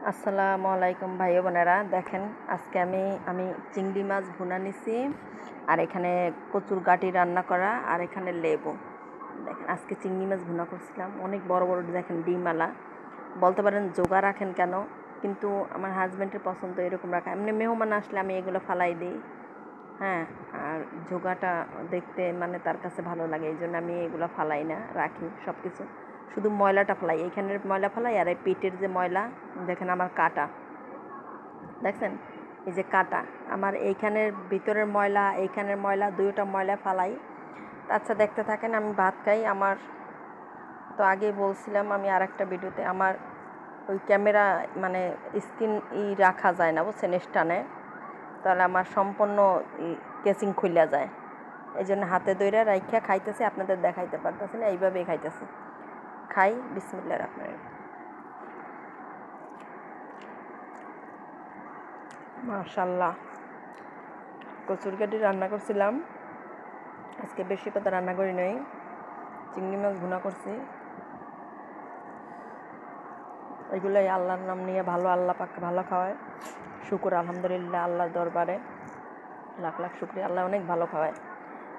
আসসালামু আলাইকুম ভাই বোনেরা, দেখেন আজকে আমি চিংড়ি মাছ ভুনা নিছি, আর এখানে কচুর গাটি রান্না করা, আর এখানে লেবু। দেখেন আজকে চিংড়ি মাছ ভুনা করছিলাম, অনেক বড় বড় দেখেন ডিমওয়ালা। বলতে পারেন জোগা রাখেন কেন, কিন্তু আমার হাজব্যান্ডের পছন্দ এরকম রাখা। এমনি মেহমান আসলে আমি এগুলো ফালাই দিই, হ্যাঁ। আর জোগাটা দেখতে মানে তার কাছে ভালো লাগে, এই জন্য আমি এগুলো ফালাই না, রাখি সব কিছু। শুধু ময়লাটা ফেলাই, এইখানের ময়লা ফেলাই, আর এই পেটের যে ময়লা দেখেন আমার কাটা, দেখছেন এই যে কাটা, আমার এইখানের ভিতরের ময়লা এইখানের ময়লা দুইটা ময়লা ফালাই। আচ্ছা দেখতে থাকেন, আমি ভাত খাই। আমার তো আগেই বলছিলাম আমি আর একটা ভিডিওতে, আমার ওই ক্যামেরা মানে স্ক্রিন রাখা যায় না, বুঝছেন, স্টানে, তাহলে আমার সম্পূর্ণ কেসিং খুলে যায়। এই জন্য হাতে দইরা রাইখা খাইতেছি, আপনাদের দেখাইতে পারতেছি না, এইভাবেই খাইতেছি। খাই, বিসমিল্লাহ রাহমানির রহিম। মাশাআল্লাহ, কচুর গাটি রান্না করছিলাম আজকে, বেশি কথা রান্না করি নাই। চিংড়ি মাছ ভুনা করছি, এগুলোই আল্লাহর নাম নিয়ে ভালো, আল্লাহ পাক ভালো খাওয়ায়, শুকর আলহামদুলিল্লাহ, আল্লাহর দরবারে লাখ লাখ শুকরিয়া, আল্লাহ অনেক ভালো খাওয়ায়।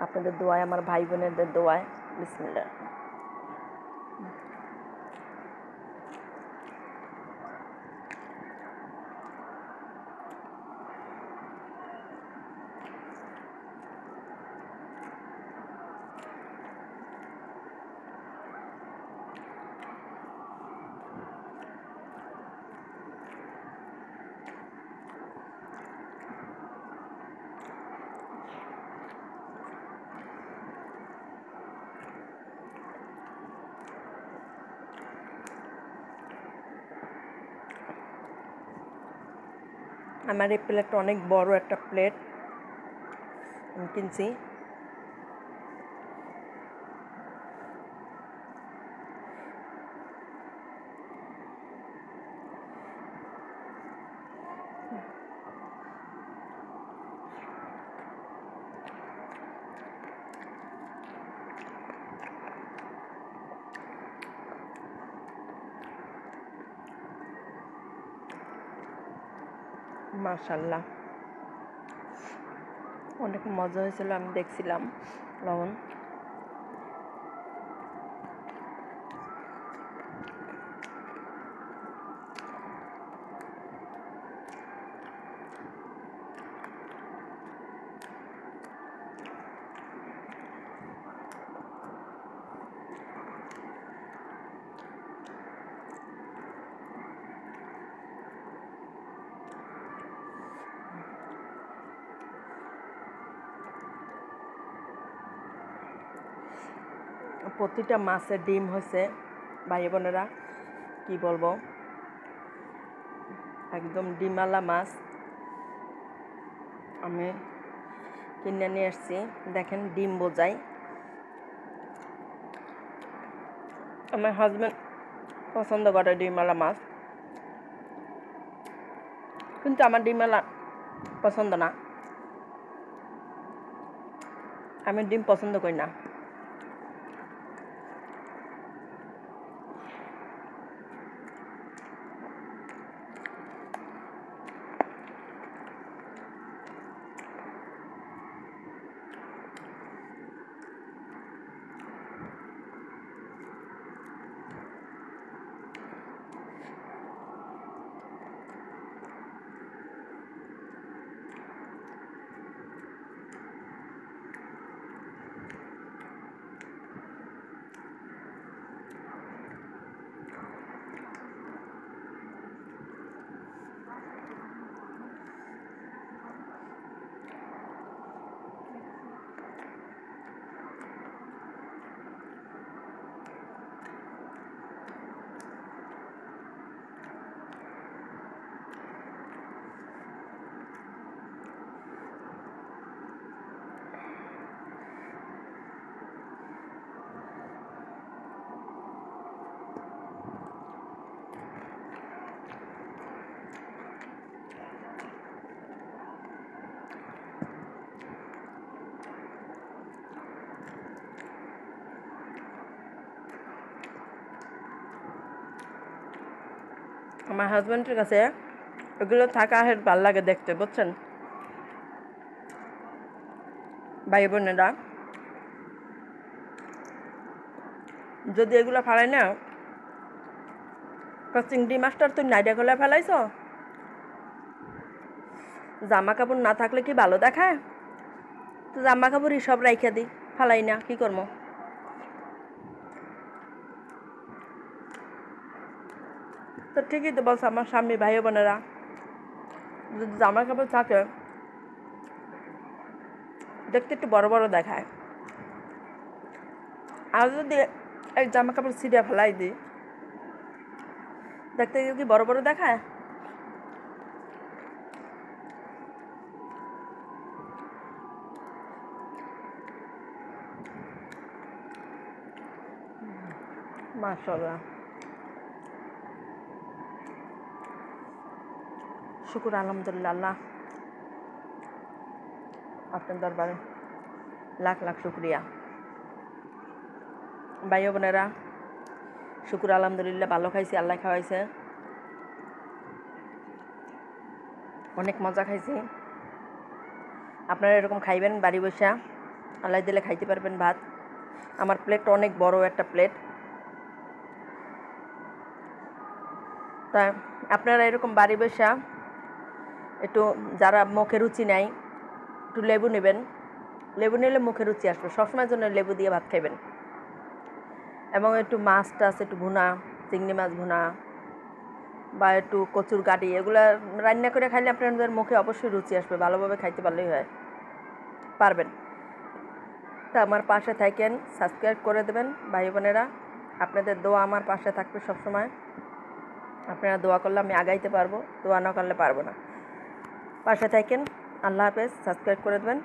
আপনাদের দোয়ায়, আমার ভাই বোনেদের দোয়ায়। বিসমিল্লাহ। আমার এই প্লেটটা অনেক বড় একটা প্লেট আমি কিনছি। মাশাআল্লাহ, অনেক মজা হয়েছিল, আমি দেখছিলাম লবণ। প্রতিটা মাছের ডিম হয়েছে ভাই বোনেরা, কি বলবো, একদম ডিমওয়ালা মাছ আমি কিনে নিয়ে আসছি। দেখেন ডিম বোঝাই, আমার হাজব্যান্ড পছন্দ করে ডিমওয়ালা মাছ, কিন্তু আমার ডিমওয়ালা পছন্দ না, আমি ডিম পছন্দ করি না। আমার হাজব্যান্ডের কাছে এগুলো থাকা ভাল লাগে দেখতে, বুঝছেন ভাই বোনেরা। যদি এগুলো ফালাই না, চিংড়ি মাছটার তুই নাইডা গলা ফেলাইছ, জামা কাপড় না থাকলে কি ভালো দেখায়? তো জামা কাপড়ই সব রাইখা দিই, ফালাই না, কি করবো? তো ঠিকই তো বলছে আমার স্বামী, ভাই বোনেরা, যদি জামা কাপড় থাকে দেখতে একটু বড় বড় দেখায়, আর যদি এক জামা কাপড় ছিঁড়ে ফেলাই দিই দেখতে কি বড় বড় দেখায়? মাশাআল্লাহ, শুকুর আলহামদুলিল্লাহ। আল্লাহ আপনার দরবারে লাখ লাখ শুক্রিয়া। ভাই বোনেরা, শুকুর আলহামদুলিল্লাহ, ভালো খাইছি, আল্লাহ খাওয়াইছে, অনেক মজা খাইছি। আপনারা এরকম খাইবেন বাড়ি বসে, আল্লাহ দিলে খাইতে পারবেন ভাত। আমার প্লেট অনেক বড় একটা প্লেট, তা আপনারা এরকম বাড়ি বসে একটু, যারা মুখে রুচি নাই, একটু লেবু নেবেন, লেবু নিলে মুখে রুচি আসবে, সবসময়ের জন্য লেবু দিয়ে ভাত খাইবেন। এবং একটু মাছ টাছ একটু ভুনা, চিংড়ি মাছ ভুনা বা একটু কচুর গাঁটি, এগুলো রান্না করে খাইলে আপনাদের মুখে অবশ্যই রুচি আসবে, ভালোভাবে খাইতে পারলেই হয়, পারবেন। তা আমার পাশে থাকেন, সাবস্ক্রাইব করে দেবেন ভাই বোনেরা। আপনাদের দোয়া আমার পাশে থাকবে সবসময়। আপনারা দোয়া করলে আমি আগাইতে পারবো, দোয়া না করলে পারবো না। পাশে থাকেন। আল্লাহ হাফেজ, সাবস্ক্রাইব করে দেবেন।